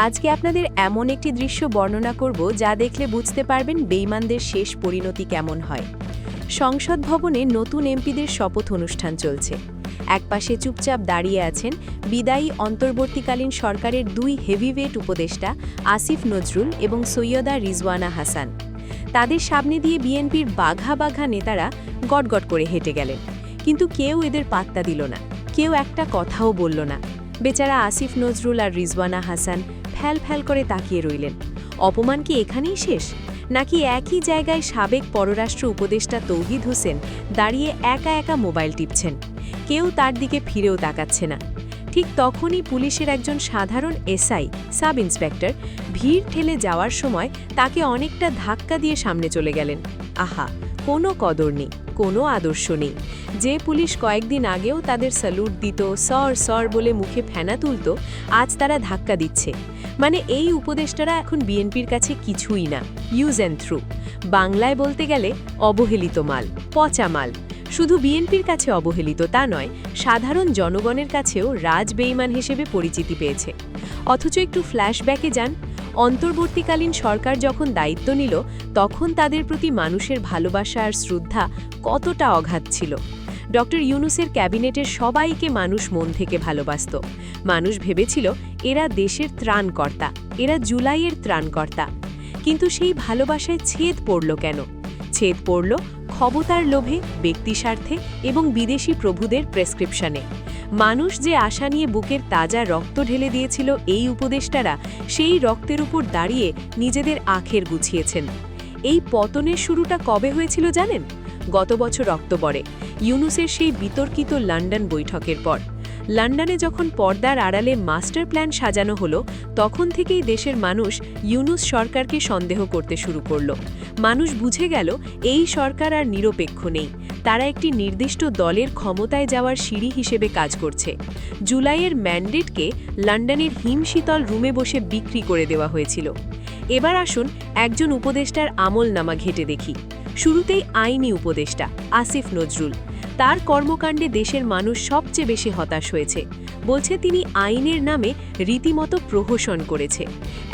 আজকে আপনাদের এমন একটি দৃশ্য বর্ণনা করব যা দেখলে বুঝতে পারবেন বেঈমানদের শেষ পরিণতি কেমন হয়। সংসদ ভবনে নতুন এমপিদের শপথ অনুষ্ঠান চলছে। একপাশে চুপচাপ দাঁড়িয়ে আছেন বিদায়ী অন্তর্বর্তীকালীন সরকারের দুই হেভিওয়েট উপদেষ্টা আসিফ নজরুল এবং সৈয়দা রিজওয়ানা হাসান। তাদের সামনে দিয়ে বিএনপির বাঘা বাঘা নেতারা গটগট করে হেঁটে গেলেন, কিন্তু কেউ এদের পাত্তা দিল না, কেউ একটা কথাও বলল না। বেচারা আসিফ নজরুল আর রিজওয়ানা হাসান ফ্যাল ফ্যাল করে তাকিয়ে রইলেন। অপমান কি এখানেই শেষ, নাকি একই জায়গায় সাবেক পররাষ্ট্র উপদেষ্টা তৌহিদ হোসেন দাঁড়িয়ে একা একা মোবাইল টিপছেন? কেউ তার দিকে ফিরেও তাকাচ্ছে না। ঠিক তখনই পুলিশের একজন সাধারণ এসআই সাব ইন্সপেক্টর ভিড় ঠেলে যাওয়ার সময় তাকে অনেকটা ধাক্কা দিয়ে সামনে চলে গেলেন। আহা, কোনো কদর নেই, কোনো আদর্শ নেই। যে পুলিশ কয়েকদিন আগেও তাদের স্যালুট দিত, সর সর বলে মুখে ফেনা তুলত, আজ তারা ধাক্কা দিচ্ছে। মানে এই উপদেষ্টারা এখন বিএনপির কাছে কিছুই না, ইউজ অ্যান্ড থ্রু। বাংলায় বলতে গেলে অবহেলিত মাল, পচা মাল। শুধু বিএনপির কাছে অবহেলিত তা নয়, সাধারণ জনগণের কাছেও রাজ বেঈমান হিসেবে পরিচিতি পেয়েছে। অথচ একটু ফ্ল্যাশব্যাকে যান। অন্তর্বর্তীকালীন সরকার যখন দায়িত্ব নিল, তখন তাদের প্রতি মানুষের ভালোবাসা আর শ্রদ্ধা কতটা অগাধ ছিল। ডক্টর ইউনূসের ক্যাবিনেটের সবাইকে মানুষ মন থেকে ভালোবাসত। মানুষ ভেবেছিল এরা দেশের ত্রাণকর্তা, এরা জুলাইয়ের ত্রাণকর্তা। কিন্তু সেই ভালোবাসায় ছেদ পড়ল কেন? ছেদ পড়ল ক্ষমতার লোভে, ব্যক্তিস্বার্থে এবং বিদেশি প্রভুদের প্রেসক্রিপশনে। মানুষ যে আশা নিয়ে বুকের তাজা রক্ত ঢেলে দিয়েছিল, এই উপদেষ্টারা সেই রক্তের উপর দাঁড়িয়ে নিজেদের আখের গুছিয়েছেন। এই পতনের শুরুটা কবে হয়েছিল জানেন? গত বছর অক্টোবরে, ইউনূসের সেই বিতর্কিত লন্ডন বৈঠকের পর। লন্ডনে যখন পর্দার আড়ালে মাস্টার প্ল্যান সাজানো হলো, তখন থেকেই দেশের মানুষ ইউনূস সরকারকে সন্দেহ করতে শুরু করল। মানুষ বুঝে গেল এই সরকার আর নিরপেক্ষ নেই, তারা একটি নির্দিষ্ট দলের ক্ষমতায় যাওয়ার সিঁড়ি হিসেবে কাজ করছে। জুলাইয়ের ম্যান্ডেটকে লন্ডনের হিমশীতল রুমে বসে বিক্রি করে দেওয়া হয়েছিল। এবার আসুন একজন উপদেষ্টার আমলনামা ঘেঁটে দেখি। শুরুতেই আইনি উপদেষ্টা আসিফ নজরুল। তার কর্মকাণ্ডে দেশের মানুষ সবচেয়ে বেশি হতাশ হয়েছে। বলছে তিনি আইনের নামে রীতিমতো প্রহসন করেছে।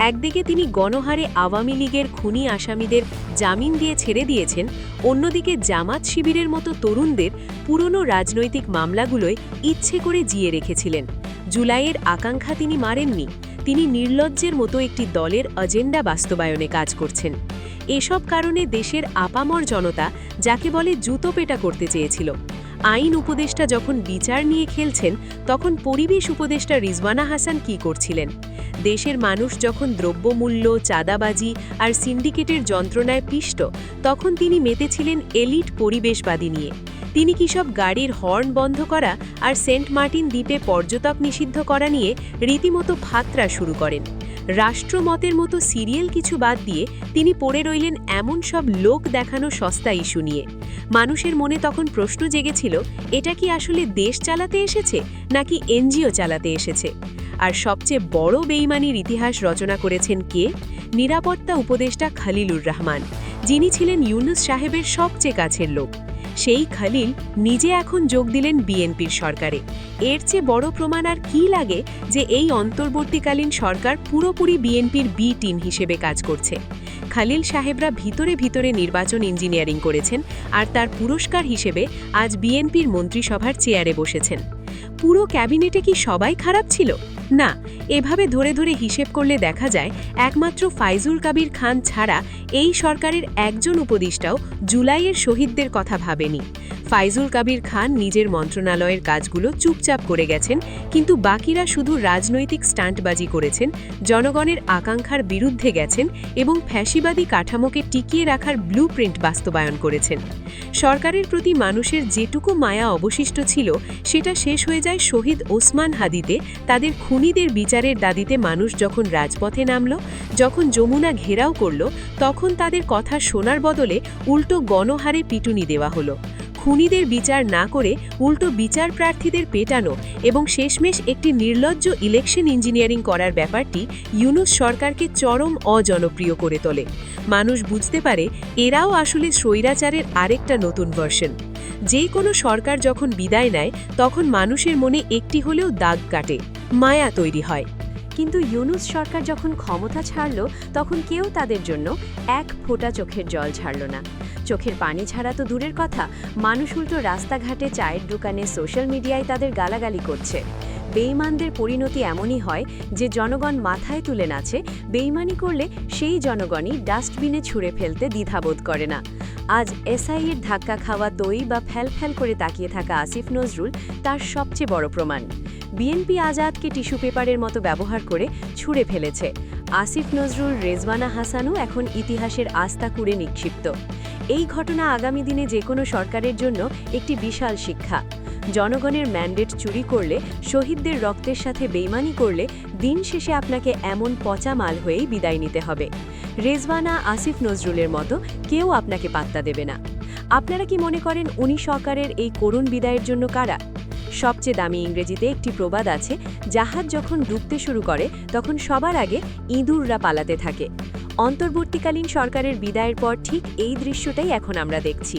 একদিকে তিনি গণহারে আওয়ামী লীগের খুনি আসামিদের জামিন দিয়ে ছেড়ে দিয়েছেন, অন্যদিকে জামাত শিবিরের মতো তরুণদের পুরনো রাজনৈতিক মামলাগুলোয় ইচ্ছে করে জিয়ে রেখেছিলেন। জুলাইয়ের আকাঙ্ক্ষা তিনি মারেননি, তিনি নির্লজ্জের মতো একটি দলের এজেন্ডা বাস্তবায়নে কাজ করছেন। এসব কারণে দেশের আপামর জনতা যাকে বলে জুতো পেটা করতে চেয়েছিল। আইন উপদেষ্টা যখন বিচার নিয়ে খেলছেন, তখন পরিবেশ উপদেষ্টা রিজওয়ানা হাসান কি করছিলেন? দেশের মানুষ যখন দ্রব্যমূল্য, চাঁদাবাজি আর সিন্ডিকেটের যন্ত্রণায় পিষ্ট, তখন তিনি মেতেছিলেন এলিট পরিবেশবাদী নিয়ে। তিনি কি সব গাড়ির হর্ন বন্ধ করা আর সেন্ট মার্টিন দ্বীপে পর্যটক নিষিদ্ধ করা নিয়ে রীতিমতো ফাতরা শুরু করেন। রাষ্ট্রমতের মতো সিরিয়াল কিছু বাদ দিয়ে তিনি পড়ে রইলেন এমন সব লোক দেখানো সস্তা ইস্যু নিয়ে। মানুষের মনে তখন প্রশ্ন জেগেছিল, এটা কি আসলে দেশ চালাতে এসেছে নাকি এনজিও চালাতে এসেছে? আর সবচেয়ে বড় বেঈমানির ইতিহাস রচনা করেছেন কে? নিরাপত্তা উপদেষ্টা খলিলুর রহমান, যিনি ছিলেন ইউনূস সাহেবের সবচেয়ে কাছের লোক। সেই খলিল নিজে এখন যোগ দিলেন বিএনপির সরকারে। এর চেয়ে বড় প্রমাণ আর কি লাগে যে এই অন্তর্বর্তীকালীন সরকার পুরোপুরি বিএনপির বি টিম হিসেবে কাজ করছে। খলিল সাহেবরা ভিতরে ভিতরে নির্বাচন ইঞ্জিনিয়ারিং করেছেন, আর তার পুরস্কার হিসেবে আজ বিএনপির মন্ত্রিসভার চেয়ারে বসেছেন। পুরো ক্যাবিনেটে কি সবাই খারাপ ছিল? না, এভাবে ধরে ধরে হিসেব করলে দেখা যায় একমাত্র ফাইজুল কবির খান ছাড়া এই সরকারের একজন উপদেষ্টাও জুলাইয়ের শহীদদের কথা ভাবেনি। ফাইজুল কবির খান নিজের মন্ত্রণালয়ের কাজগুলো চুপচাপ করে গেছেন, কিন্তু বাকিরা শুধু রাজনৈতিক স্টান্টবাজি করেছেন, জনগণের আকাঙ্ক্ষার বিরুদ্ধে গেছেন এবং ফ্যাসিবাদী কাঠামোকে টিকিয়ে রাখার ব্লুপ্রিন্ট বাস্তবায়ন করেছেন। সরকারের প্রতি মানুষের যেটুকু মায়া অবশিষ্ট ছিল, সেটা শেষ হয়ে যায় শহীদ ওসমান হাদিতে। তাদের খুনিদের বিচারের দাবিতে মানুষ যখন রাজপথে নামল, যখন যমুনা ঘেরাও করল, তখন তাদের কথা শোনার বদলে উল্টো গণহারে পিটুনি দেওয়া হলো। খুনিদের বিচার না করে উল্টো বিচার প্রার্থীদের পেটানো এবং শেষমেশ একটি নির্লজ্জ ইলেকশন ইঞ্জিনিয়ারিং করার ব্যাপারটি ইউনূস সরকারকে চরম অজনপ্রিয় করে তোলে। মানুষ বুঝতে পারে এরাও আসলে স্বৈরাচারের আরেকটা নতুন ভার্সন। যে কোনো সরকার যখন বিদায় নেয়, তখন মানুষের মনে একটি হলেও দাগ কাটে, মায়া তৈরি হয়। কিন্তু ইউনূস সরকার যখন ক্ষমতা ছাড়ল তখন কেউ তাদের জন্য এক ফোঁটা চোখের জল ছাড়ল না। চোখের পানি ছাড়া তো দূরের কথা, মানুষ উল্টো রাস্তাঘাটে, চায়ের দোকানে, সোশ্যাল মিডিয়ায় তাদের গালাগালি করছে। বেঈমানদের পরিণতি এমনই হয় যে জনগণ মাথায় তুলে নাচে, বেঈমানি করলে সেই জনগণই ডাস্টবিনে ছুঁড়ে ফেলতে দ্বিধাবোধ করে না। আজ এসআইয়ের ধাক্কা খাওয়া তৈ বা ফ্যাল করে তাকিয়ে থাকা আসিফ নজরুল তার সবচেয়ে বড় প্রমাণ। বিএনপি আজাদকে টিস্যু পেপারের মতো ব্যবহার করে ছুঁড়ে ফেলেছে। আসিফ নজরুল, রেজওয়ানা হাসানও এখন ইতিহাসের আস্থা কুড়ে নিক্ষিপ্ত। এই ঘটনা আগামী দিনে যে কোনো সরকারের জন্য একটি বিশাল শিক্ষা। জনগণের ম্যান্ডেট চুরি করলে, শহীদদের রক্তের সাথে বেইমানি করলে দিন শেষে আপনাকে এমন পচা মাল হয়েই বিদায় নিতে হবে। রেজওয়ানা, আসিফ নজরুলের মতো কেউ আপনাকে পাত্তা দেবে না। আপনারা কি মনে করেন উনি সরকারের এই করুণ বিদায়ের জন্য কারা? সবচেয়ে দামি ইংরেজিতে একটি প্রবাদ আছে, জাহাজ যখন ডুবতে শুরু করে তখন সবার আগে ইঁদুররা পালাতে থাকে। অন্তর্বর্তীকালীন সরকারের বিদায়ের পর ঠিক এই দৃশ্যটাই এখন আমরা দেখছি।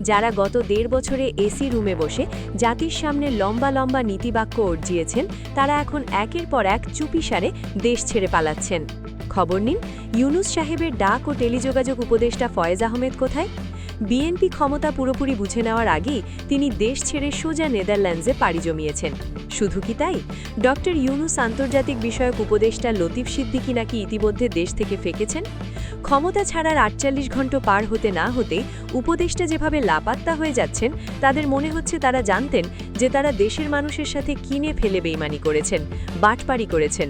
যারা গত 1.5 বছরে এসি রুমে বসে জাতির সামনে লম্বা লম্বা নীতিবাক্য অর্জিয়েছেন, তারা এখন একের পর এক চুপিসারে দেশ ছেড়ে পালাচ্ছেন। খবর নিন, ইউনূস সাহেবের ডাক ও টেলিযোগাযোগ উপদেষ্টা ফয়েজ আহমেদ কোথায়? বিএনপি ক্ষমতা পুরোপুরি বুঝে নেওয়ার আগেই তিনি দেশ ছেড়ে সোজা নেদারল্যান্ডসে পাড়ি জমিয়েছেন। শুধু কি তাই, ডক্টর ইউনূস আন্তর্জাতিক বিষয়ক উপদেষ্টা লতিফ সিদ্দিকী নাকি ইতিমধ্যে দেশ থেকে ফেঁকেছেন। ক্ষমতা ছাড়ার 48 ঘণ্টা পার হতে না হতেই উপদেষ্টা যেভাবে লাপাত্তা হয়ে যাচ্ছেন, তাদের মনে হচ্ছে তারা জানতেন যে তারা দেশের মানুষের সাথে কিনে ফেলে বেইমানি করেছেন, বাটপাড়ি করেছেন।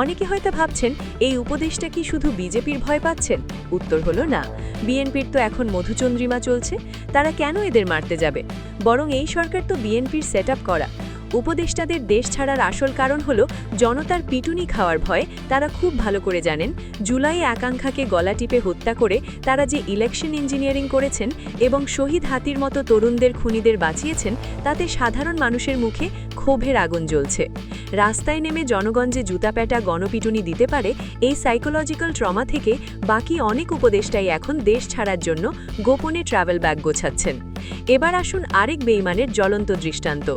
অনেকে হয়তো ভাবছেন এই উপদেষ্টা কি শুধু বিজেপির ভয় পাচ্ছেন? উত্তর হলো না। বিএনপির তো এখন মধুচন্দ্রিমা চলছে, তারা কেন এদের মারতে যাবে? বরং এই সরকার তো বিএনপির সেট করা। উপদেষ্টাদের দেশ ছাড়ার আসল কারণ হলো জনতার পিটুনি খাওয়ার ভয়। তারা খুব ভালো করে জানেন, জুলাই আকাঙ্ক্ষাকে গলা টিপে হত্যা করে তারা যে ইলেকশন ইঞ্জিনিয়ারিং করেছেন এবং শহীদ হাতির মতো তরুণদের, খুনিদের বাঁচিয়েছেন, তাতে সাধারণ মানুষের মুখে ক্ষোভের আগুন জ্বলছে। রাস্তায় নেমে জনগণ যে জুতাপ্যাটা গণপিটুনি দিতে পারে, এই সাইকোলজিক্যাল ট্রমা থেকে বাকি অনেক উপদেষ্টাই এখন দেশ ছাড়ার জন্য গোপনে ট্রাভেল ব্যাগ গোছাচ্ছেন। এবার আসুন আরেক বেইমানের জ্বলন্ত দৃষ্টান্ত,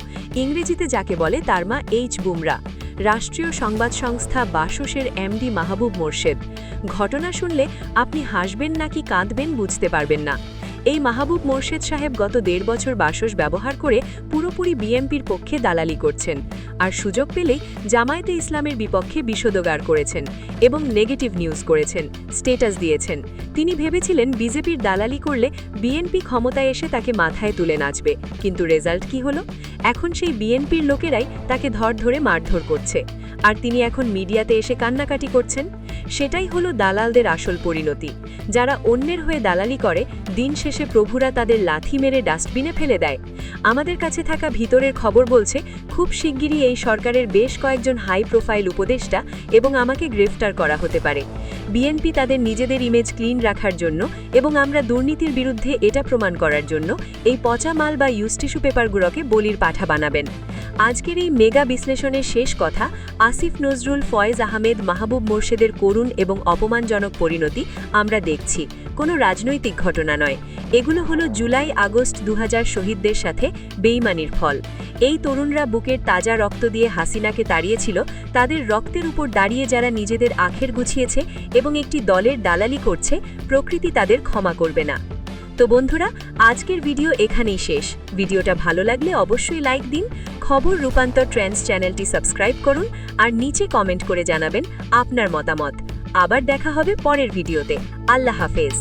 ইংরেজিতে যাকে বলে তার মা এইচ বুমরা, রাষ্ট্রীয় সংবাদ সংস্থা বাসসের এমডি মাহবুব মোর্শেদ। ঘটনা শুনলে আপনি হাসবেন নাকি কাঁদবেন বুঝতে পারবেন না। এই মাহবুব মোর্শেদ সাহেব গত 1.5 বছর বাসস ব্যবহার করে পুরোপুরি বিএনপির পক্ষে দালালি করছেন, আর সুযোগ পেলেই জামায়াতে ইসলামের বিপক্ষে বিষোদগার করেছেন এবং নেগেটিভ নিউজ করেছেন, স্ট্যাটাস দিয়েছেন। তিনি ভেবেছিলেন বিজেপির দালালি করলে বিএনপি ক্ষমতায় এসে তাকে মাথায় তুলে নাচবে, কিন্তু রেজাল্ট কি হলো? এখন সেই বিএনপির লোকেরাই তাকে ধরে মারধর করছে, আর তিনি এখন মিডিয়াতে এসে কান্নাকাটি করছেন। সেটাই হলো দালালদের আসল পরিণতি। যারা অন্যের হয়ে দালালি করে, দিন শেষে প্রভুরা তাদের লাথি মেরে ডাস্টবিনে ফেলে দেয়। আমাদের কাছে থাকা ভিতরের খবর বলছে, খুব শিগগিরই এই সরকারের বেশ কয়েকজন হাই প্রোফাইল উপদেষ্টা এবং আমাকে গ্রেফতার করা হতে পারে। বিএনপি তাদের নিজেদের ইমেজ ক্লিন রাখার জন্য এবং আমরা দুর্নীতির বিরুদ্ধে এটা প্রমাণ করার জন্য এই পচা মাল বা ইউজ টিস্যু পেপারগুলোকে বলির পাঠা বানাবেন। আজকের এই মেগা বিশ্লেষণের শেষ কথা, আসিফ নজরুল, ফয়েজ আহমেদ, মাহবুব মোর্শেদের করুণ এবং অপমানজনক পরিণতি আমরা দেখছি, কোনো রাজনৈতিক ঘটনা নয়। এগুলো হলো জুলাই আগস্ট 2000 শহীদদের সাথে বেইমানির ফল। এই তরুণরা বুকের তাজা রক্ত দিয়ে হাসিনাকে তাড়িয়েছিল, তাদের রক্তের উপর দাঁড়িয়ে যারা নিজেদের আখের গুছিয়েছে এবং একটি দলের দালালি করছে, প্রকৃতি তাদের ক্ষমা করবে না। তো বন্ধুরা, আজকের ভিডিও এখানেই শেষ। ভিডিওটা ভালো লাগলে অবশ্যই লাইক দিন, খবর রূপান্তর ট্রেন্ডস চ্যানেলটি সাবস্ক্রাইব করুন, আর নিচে কমেন্ট করে জানাবেন আপনার মতামত। আবার দেখা হবে পরের ভিডিওতে। আল্লাহ হাফেজ।